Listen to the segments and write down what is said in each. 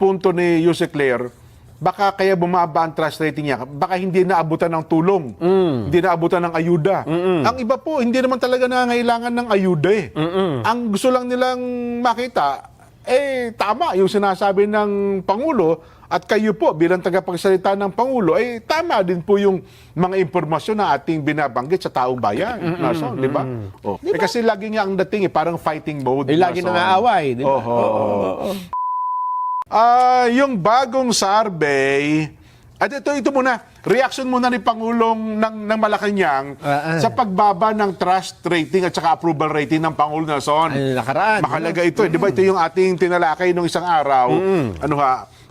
punto ni Yuse Claire, baka kaya bumaba ang trust rating niya, baka hindi naabutan ng tulong, hindi naabutan ng ayuda. Ang iba po, hindi naman talaga nangangailangan ng ayuda eh. Ang gusto lang nilang makita, tama yung sinasabi ng Pangulo at kayo po bilang tagapagsalita ng Pangulo, tama din po yung mga impormasyon na ating binabanggit sa taong bayan. Nason, di ba? Diba? Kasi lagi nga ang dating parang fighting mode. Lagi na naaway, di ba? Yung bagong survey, at ito muna, reaction muna ni Pangulong ng Malacanang sa pagbaba ng trust rating at saka approval rating ng Pangulo Nason. Ay, nakaraan. Mahalaga ito. Di ba ito yung ating tinalakay nung isang araw?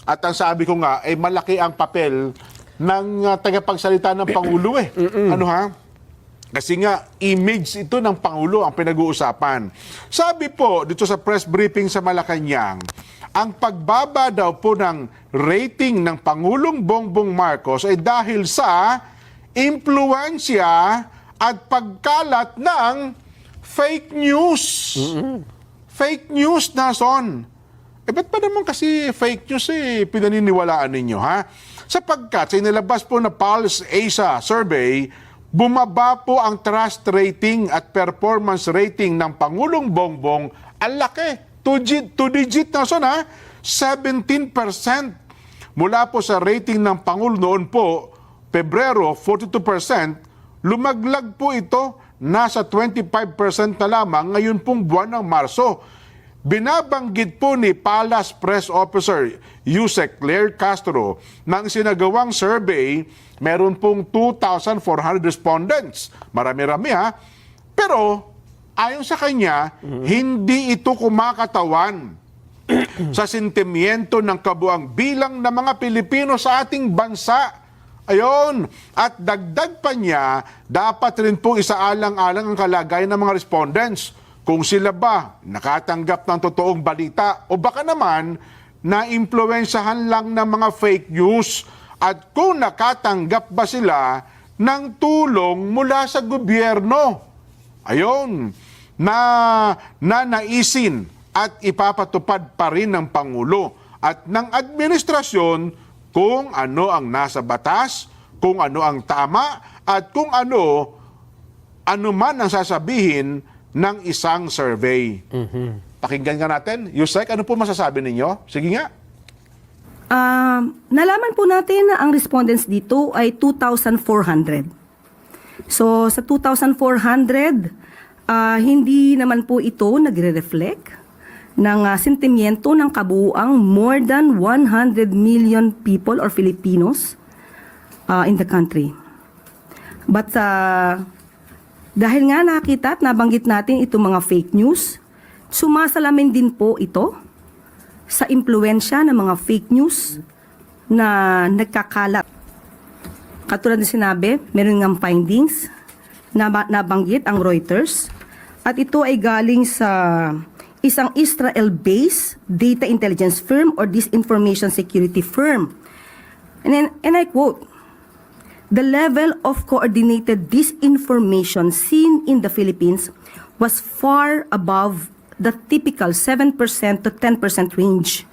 At ang sabi ko nga, malaki ang papel ng tagapagsalita ng Pangulo Kasi nga, image ito ng Pangulo ang pinag-uusapan. Sabi po dito sa press briefing sa Malacanang, ang pagbaba daw po ng rating ng Pangulong Bongbong Marcos ay dahil sa impluensya at pagkalat ng fake news. Fake news, Nason. Ba't pa naman kasi fake news pinaniniwalaan ninyo, ha? Sapagkat sa inilabas po na Pulse Asia survey, bumaba po ang trust rating at performance rating ng Pangulong Bongbong. Ang laki. Two-digit na son, ha? 17%. Mula po sa rating ng Pangulo noon po, Pebrero, 42%, lumaglag po ito, nasa 25% na lamang ngayon pong buwan ng Marso. Binabanggit po ni Palace Press Officer Yuse Claire Castro ng sinagawang survey, meron pong 2,400 respondents. Marami-rami, ha? Pero ayon sa kanya, hindi ito kumakatawan sa sentimiento ng kabuang bilang ng mga Pilipino sa ating bansa. Ayon, at dagdag pa niya, dapat rin po isaalang-alang ang kalagayan ng mga respondents. Kung sila ba nakatanggap ng totoong balita o baka naman na-impluensyahan lang ng mga fake news at kung nakatanggap ba sila ng tulong mula sa gobyerno. Ayon, na naisin at ipapatupad pa rin ng Pangulo at ng administrasyon kung ano ang nasa batas, kung ano ang tama, at kung ano man ang sasabihin ng isang survey. Pakinggan nga natin. Yusek, ano po masasabi ninyo? Sige nga. Nalaman po natin na ang respondents dito ay 2,400. So, sa 2,400, hindi naman po ito nagre-reflect ng sentimiento ng kabuuang more than 100 million people or Filipinos in the country. But dahil nga nakita at nabanggit natin itong mga fake news, sumasalamin din po ito sa impluensya ng mga fake news na nagkakalat. Katulad na sinabi, meron ng findings na nabanggit ang Reuters at ito ay galing sa isang Israel-based data intelligence firm or disinformation security firm. And I quote, "The level of coordinated disinformation seen in the Philippines was far above the typical 7% to 10% range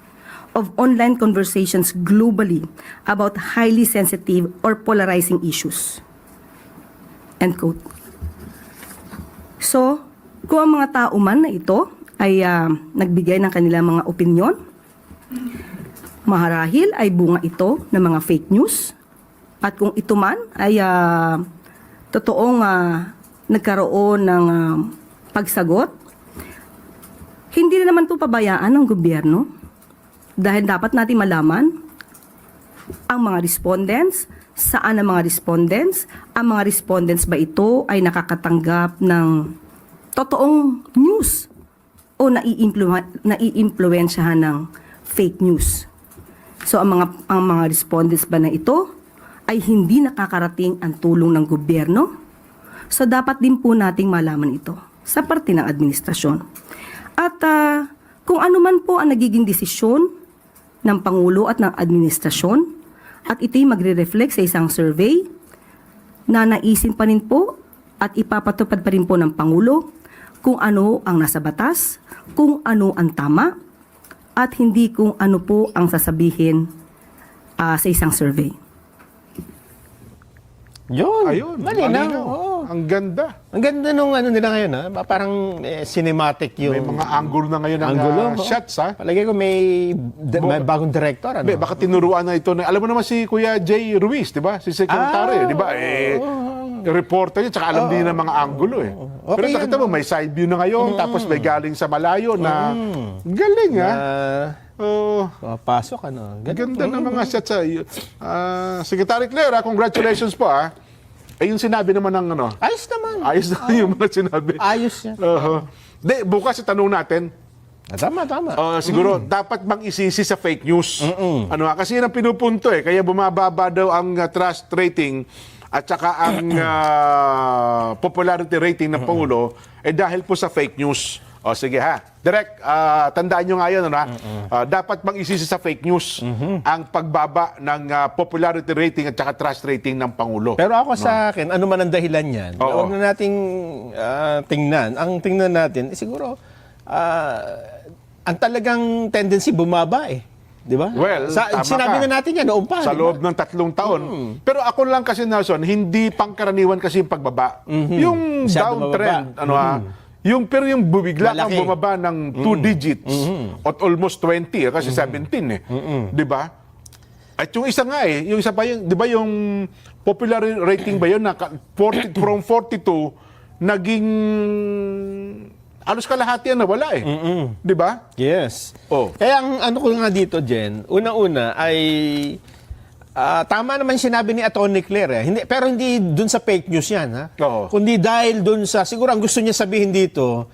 of online conversations globally about highly sensitive or polarizing issues." End quote. So, kung ang mga tao man na ito ay nagbigay ng kanilang mga opinyon, maharahil ay bunga ito ng mga fake news. At kung ito man ay totoong nagkaroon ng pagsagot, hindi na naman ito pabayaan ng gobyerno dahil dapat natin malaman ang mga respondents, saan ang mga respondents, ang mga respondents ba ito ay nakakatanggap ng totoong news o naiimpluwensyahan ng fake news. So ang mga respondents ba na ito ay hindi nakakarating ang tulong ng gobyerno? So dapat din po nating malaman ito sa parte ng administrasyon. At kung ano man po ang nagiging desisyon ng Pangulo at ng administrasyon, at ito'y magre-reflect sa isang survey na naisin pa rin po at ipapatupad pa rin po ng Pangulo kung ano ang nasa batas, kung ano ang tama, at hindi kung ano po ang sasabihin sa isang survey. Yun. Ayun. Malinaw. malinaw. Oo. Ang ganda. Ang ganda nung ano nila ngayon, ha? Parang cinematic yung... May mga angle na ngayon ng Angulo, shots, ha? Palagay ko may bagong director, ano? Hindi, baka tinuruan na ito. Alam mo naman si Kuya Jay Ruiz, di ba? Si Secretary, di ba? Reporter niya, tsaka alam din ng mga angulo, eh. Pero Okay nakita mo, may side view na ngayon, tapos may galing sa malayo na galing, ha? Oh, Pasok, ano? ganda ng mga shots, ha? Secretary Claire, ha? Congratulations po, ha? Eh, yung sinabi naman ng ano, Ayos naman. ayos na yung mga sinabi. Ayos yan. Di, bukas itanong natin, Tama. siguro, dapat bang isisi sa fake news? Ano, kasi yun ang pinupunto eh. Kaya bumababa daw ang trust rating at saka ang popularity rating ng Pangulo dahil po sa fake news. O sige ha. Direk, tandaan nyo nga yun, ano, dapat bang isisi sa fake news ang pagbaba ng popularity rating at saka trust rating ng Pangulo? Pero ako sa akin, ano man ang dahilan yan, Oo. huwag na nating tingnan. Ang tingnan natin, siguro, ang talagang tendency bumaba eh. Di ba? Well, tama sinabi ka. na natin yan noon pa. Sa di ba? loob ng 3 taon. Pero ako lang kasi, Nelson, hindi pangkaraniwan kasi yung pagbaba. Yung Masyado downtrend, mababa. ano ha, pero yung bumigla kang Malaki. bumaba ng 2 digits at almost 20 kasi 17 eh. 'Di ba? At yung isa nga yung isa pa yung 'di ba yung popular rating ba yun na 40 from 42 naging halos kalahati na wala eh. 'Di ba? Yes. Oh. Kaya ang ano ko nga dito, Jen, una-una ay tama naman sinabi ni Atty. Claire. Pero hindi dun sa fake news yan. Ha? Oo. Kundi dahil dun sa, siguro ang gusto niya sabihin dito,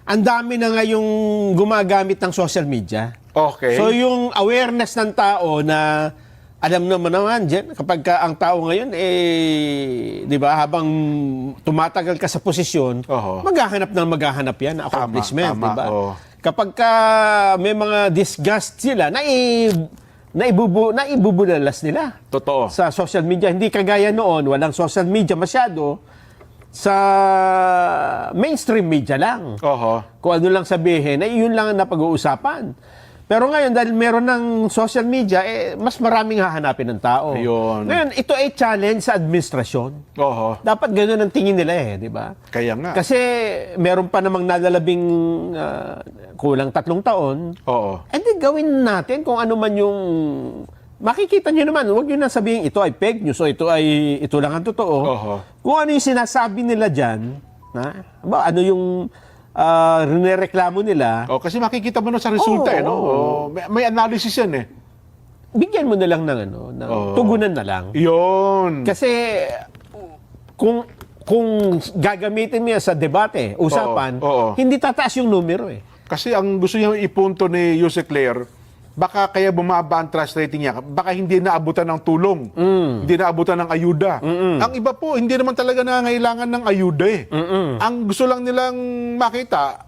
ang dami na ngayong gumagamit ng social media. Okay. So yung awareness ng tao na, alam naman, Jen, kapag ang tao ngayon, di ba, habang tumatagal ka sa posisyon, Oo. maghahanap yan ng accomplishment, Tama, di ba? oo. Kapag may mga disgust sila, naibubulalas nila Totoo. sa social media. Hindi kagaya noon, walang social media masyado. Sa mainstream media lang. Oho. Kung ano lang sabihin, yun lang ang napag-uusapan. Pero ngayon, dahil meron ng social media, mas maraming hahanapin ng tao. Ayun. Ngayon, ito ay challenge sa administrasyon. Oho. Dapat ganun ang tingin nila di ba? Kaya nga. Kasi meron pa namang nalalabing kulang 3 taon. Oo. Di gawin natin kung ano man yung... Makikita nyo naman, huwag nyo na sabihin ito ay fake news o ito lang ang totoo. Oho. Kung ano yung sinasabi nila dyan, ano yung nireklamo nila, Oh, kasi makikita mo na sa resulta Oo, no? oo. Oh, may analysis yan eh. bigyan mo na lang ng tugunan na lang. Yun. Kasi kung gagamitin mo yan sa debate, usapan, Oo. hindi tataas yung numero eh. Kasi ang gusto niya ipunto ni Jose Claire, baka kaya bumaba ang trust rating niya, baka hindi naabutan ng tulong, hindi naabutan ng ayuda. Ang iba po, hindi naman talaga nangangailangan ng ayuda eh. Ang gusto lang nilang makita,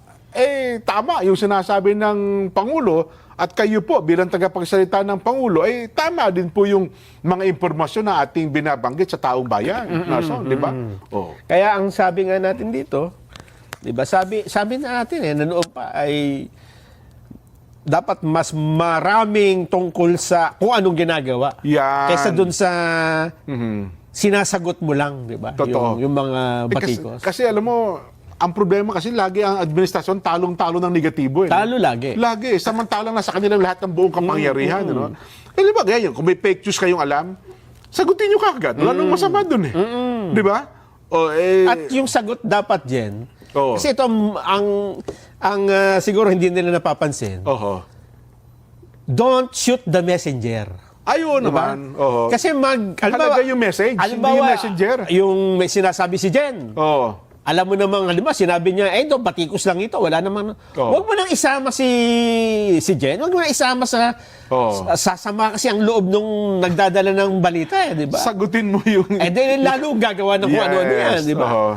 tama yung sinasabi ng Pangulo at kayo po bilang tagapagsalita ng Pangulo, tama din po yung mga impormasyon na ating binabanggit sa taong bayan. Di ba? Oh. Kaya ang sabi nga natin dito, di ba, sabi na natin na noon pa ay dapat mas maraming tungkol sa kung anong ginagawa. Yan. Kaysa dun sa sinasagot mo lang, di ba? Totoo. Yung mga Kasi, batikos. kasi alam mo, ang problema kasi lagi ang administrasyon talong-talo ng negatibo. Talo lagi. Lagi. Samantalang nasa kanilang lahat ng buong kapangyarihan. Ano? Di ba, ganyan, kung may fake news kayong alam, sagutin nyo kagad. Wala nang masama dun eh. Di ba? At yung sagot dapat, Jen, Oo. kasi ito ang siguro hindi nila napapansin, Oho. don't shoot the messenger. Ayun Diba? naman. Oho. Kasi Halaga yung message, hindi yung messenger. Yung may sinasabi si Jen. Oo. Alam mo namang, halimbawa, sinabi niya, batikos lang ito, wala namang... Oo. Huwag mo nang isama si Jen, huwag mo nang isama sa... Oo. Sasama kasi ang loob nung nagdadala ng balita, di ba? Sagutin mo yung... Dahil lalo gagawa ng kung ano-ano yan, di ba? Oo.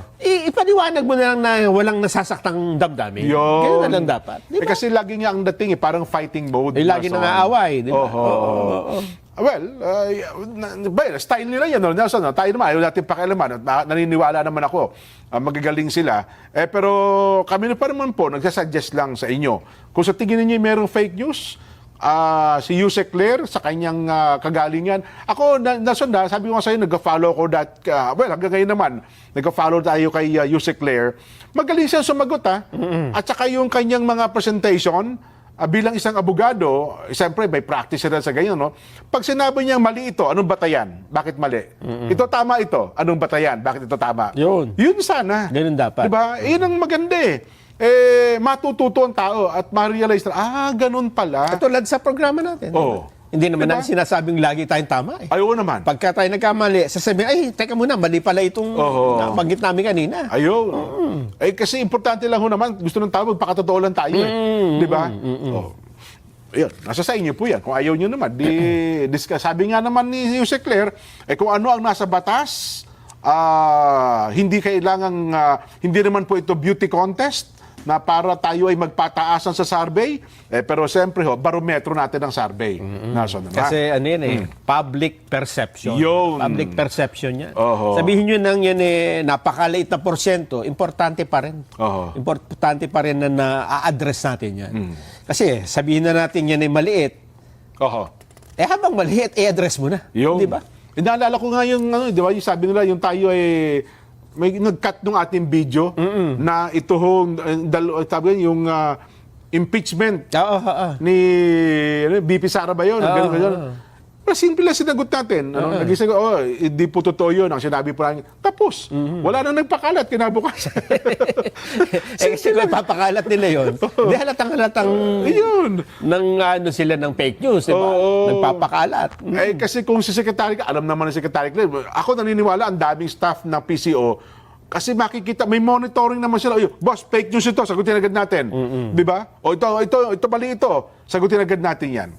Ipaliwanag mo na lang na walang nasasaktang damdamin. Yun. Ganun na lang dapat. Di ba? kasi lagi nga ang dating parang fighting mode. Lagi Nelson. nangaaway, di ba? Oho. Oo. Well, style nila yan, no? Nelson, no? Tayo naman, ayaw natin pakialaman. Naniniwala naman ako, magagaling sila. Pero kami na pa naman po, nagsasuggest lang sa inyo. Kung sa tingin ninyo merong fake news, si Yusek Claire sa kanyang kagalingan. Ako, nasunda, sabi ko nga sa'yo, nag-follow ko well, hanggang ngayon naman, nag-follow tayo kay Yusek Claire. Magaling siya sumagot, ha? At saka yung kanyang mga presentation, bilang isang abogado, siyempre may practice na sa ganyan, no? Pag sinabi niyang mali ito, anong batayan? Bakit mali? Ito tama ito, anong batayan? Bakit ito tama? Yun. Yun sana. Ganun dapat. Diba? Yun ang maganda eh. Matututo ang tao at ma-realize na, ganun pala. Katulad sa programa natin. Oo. Hindi naman Diba? natin sinasabing lagi tayong tama eh. Ayaw naman. Pagka tayo nagkamali, sasabihin, ay, teka muna, mali pala itong Oo. nabanggit namin kanina. Ayun. Kasi importante lang ho naman, gusto ng tao, magpakatotoo lang tayo eh. Di ba? Oh. Ayun, nasa sa inyo po yan. Kung ayaw nyo naman, discuss. Sabi nga naman ni Jose Claire, kung ano ang nasa batas, hindi kailangang, hindi naman po ito beauty contest na para tayo ay magpataasan sa survey. Pero siyempre ho, barometro natin ang survey. Kasi ano yan public perception. Yun. Public perception yan. Oho. Sabihin nyo nang yan napakaliit na porsyento, importante pa rin. Oho. Importante pa rin na na-address natin yan. Kasi sabihin na natin yan ay maliit, Oho. habang maliit, i-address mo na. Yung, Di ba? Naalala ko nga yung, di ba, yung sabi nila, yung tayo ay, may nag-cut nung ating video na ito sabi yung impeachment ni BP Sara ba yun? Ganun. Pero simple lang sinagot natin. Nag-isip ko, hindi po totoo yun. Ang sinabi po namin, tapos. Wala nang nagpakalat, kinabukasan. Kasi kung ipapakalat nila yun, di halatang Yun. ng ano sila ng fake news, di ba? Oo. Nagpapakalat. Kasi kung si Secretary, alam naman ni Secretary Claire, ako naniniwala, ang daming staff ng PCO, kasi makikita, may monitoring naman sila. Boss, fake news ito, sagutin agad natin. Di ba? O ito, mali ito, sagutin agad natin yan.